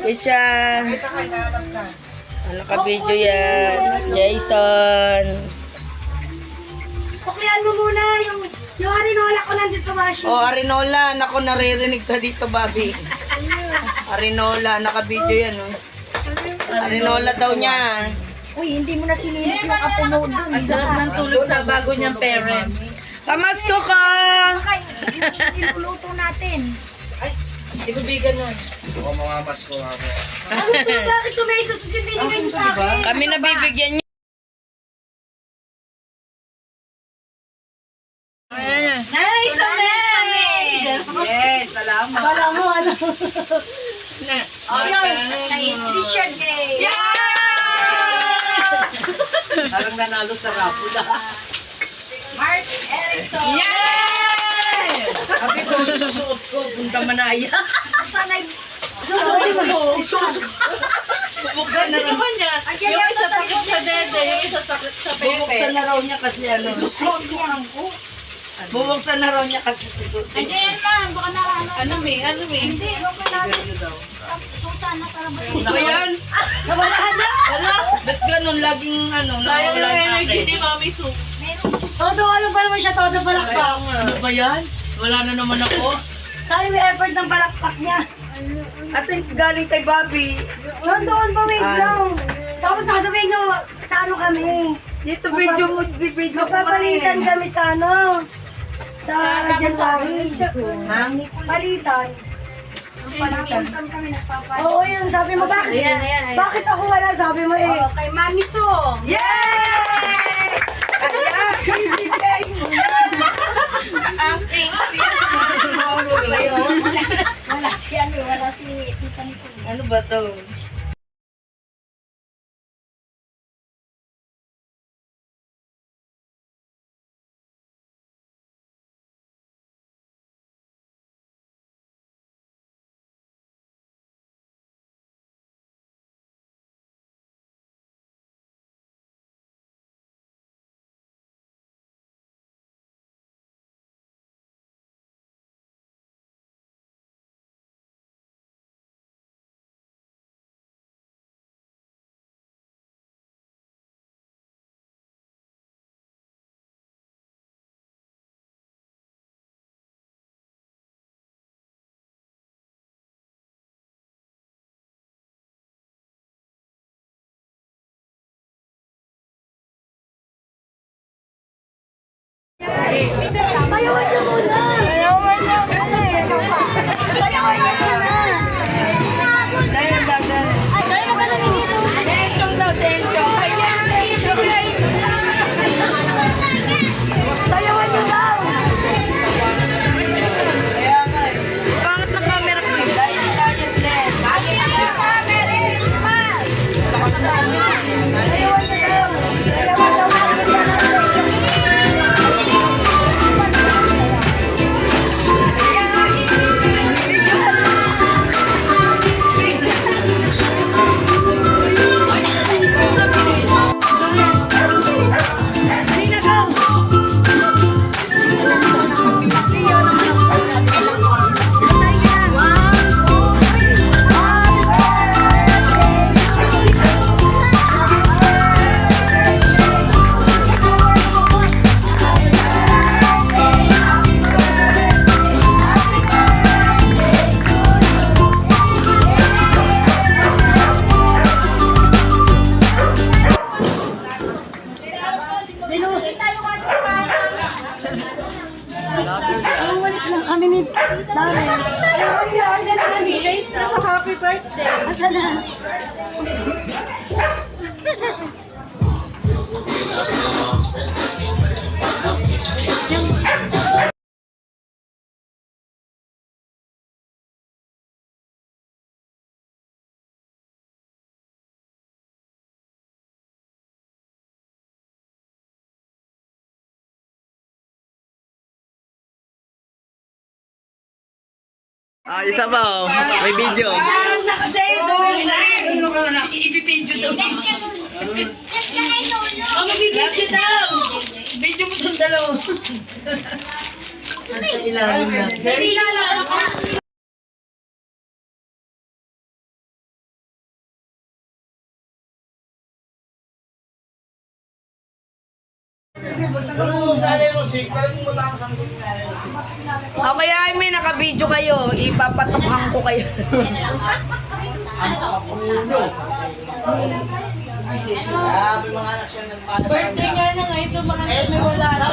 Isa. Naka-video yan. Jason. Suklian mo muna yung arinola ko nandun sa washing. Oh, Arinola. Naku, naririnig ka dito, Bobby. Arinola. Naka-video yan, oh. Arinola daw niya. Uy, hindi mo na sinilip yung apo mo dun. Ang sarap ng tulog sa bago niyang parents. Pamasko ka! Iluluto natin. Ibibigan nun. Ako mga Pasko ako. Bakit tomato sauce yung binigay mo sa akin? Kami nabibigyan niyo. Nice, Yes, salamat. Wala mo, ano? Oh, T-shirt day. Parang nanalo sa rapula. Mark Erickson. Yay! Sabi ko, susuot ko, punta Manaya. Sanay. Susuot mo. Isuot ko. Bubuksan na naman niya. Yung isa takot sa dede, yung isa takot sa pepe. Bubuksan na raw niya kasi ano. Bubuksan na raw niya kasi susutin. Ayan lang, baka na ano. Ano may? Hindi, okay natin. Susana, para mo. Ano yan? Nawalahan na. Wala. Ba't ganun? Laging ano. Sayang nawawala yung sa energy akin. ni Mami Su. Todo, ano pa naman siya, todo palakpak. Ano ba yan? Wala na naman ako. Sayang yung effort ng palakpak niya. Ate, galing kay Bobby. Nandoon pa, wait lang. Tapos nakasabihin nyo, sa ano kami. Dito video mo, video ko Magpapalitan kami sa ano. Sa January. Ha? Palitan. Oo, yun. Sabi mo, bakit? Bakit ako wala? Sabi mo eh. Kay Mami Song. Yay! Kaya, ibigay mo yan. Sa aking Christmas. Wala si ano, wala si Tita Nito. Ano ba to? Sayawan niyo muna. Sayawan niyo muna. Sayawan niyo muna. Dahil dagan. Sayawan ka namin dito. Senchong daw, senchong. Kaya, senchong. Sayawan niyo daw. Kaya nga eh. Bakit na camera ko eh? Dahil din. Merry Christmas. Sayawan niyo daw. Sayawan daw. Kami ni Dami. Happy birthday! Asa na? Ah, isa pa oh. May video. Ibibidyo daw. Magbibidyo daw. Video mo itong dalawa. Nasa ilalim na. O kaya ay may naka-video kayo, ipapatukhan ko kayo. Birthday nga na nga ito, mga may wala na.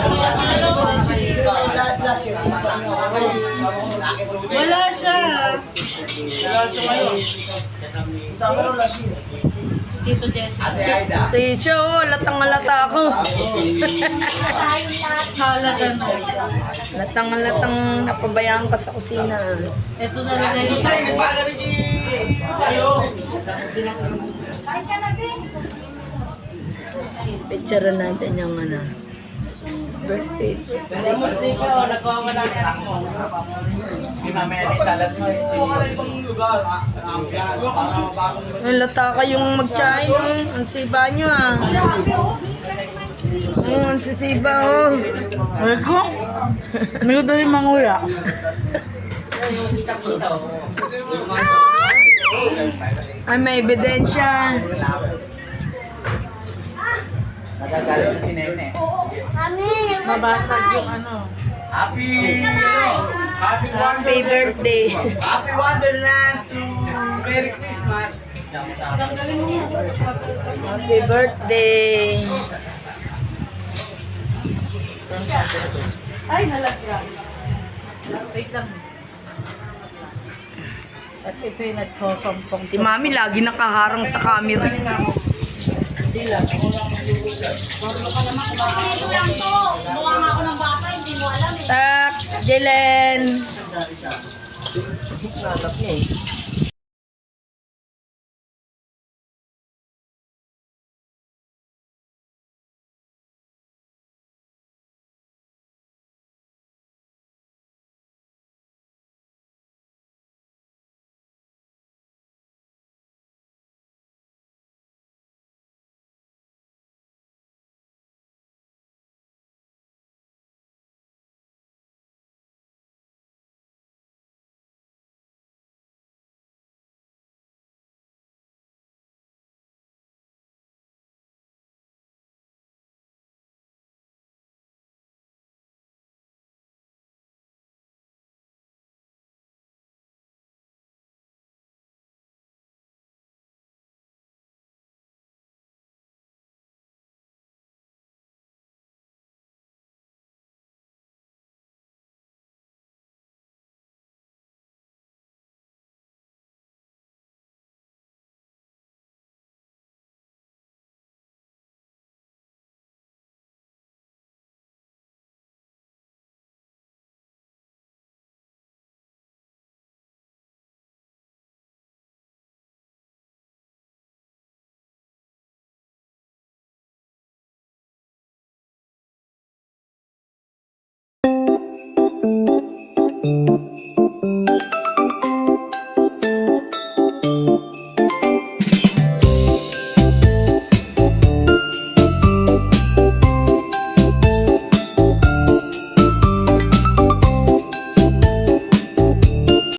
Wala siya. Tito Jessica. Trisha, latang-alata ako. Halaga na. Latang-alatang napabayaan ka sa kusina. Ito na rin yung Picture natin yung ano. Birthday. birthday ko. Nagawa mo lang anak mo. Ang lata kayong mag-try, no? Ang siba nyo, ah. Ang sisiba, oh. Ay ko? May ito yung manguya. Ay, may ebidensya. Nagagalit na si Nene. Mabasag yung ano. Happy Happy birthday. Happy Wonderland to Merry Christmas. Happy birthday. Ay, nalagyan. Wait lang. At ito yung nagsosompong. Si Mami lagi nakaharang sa camera. Tak, Jelen.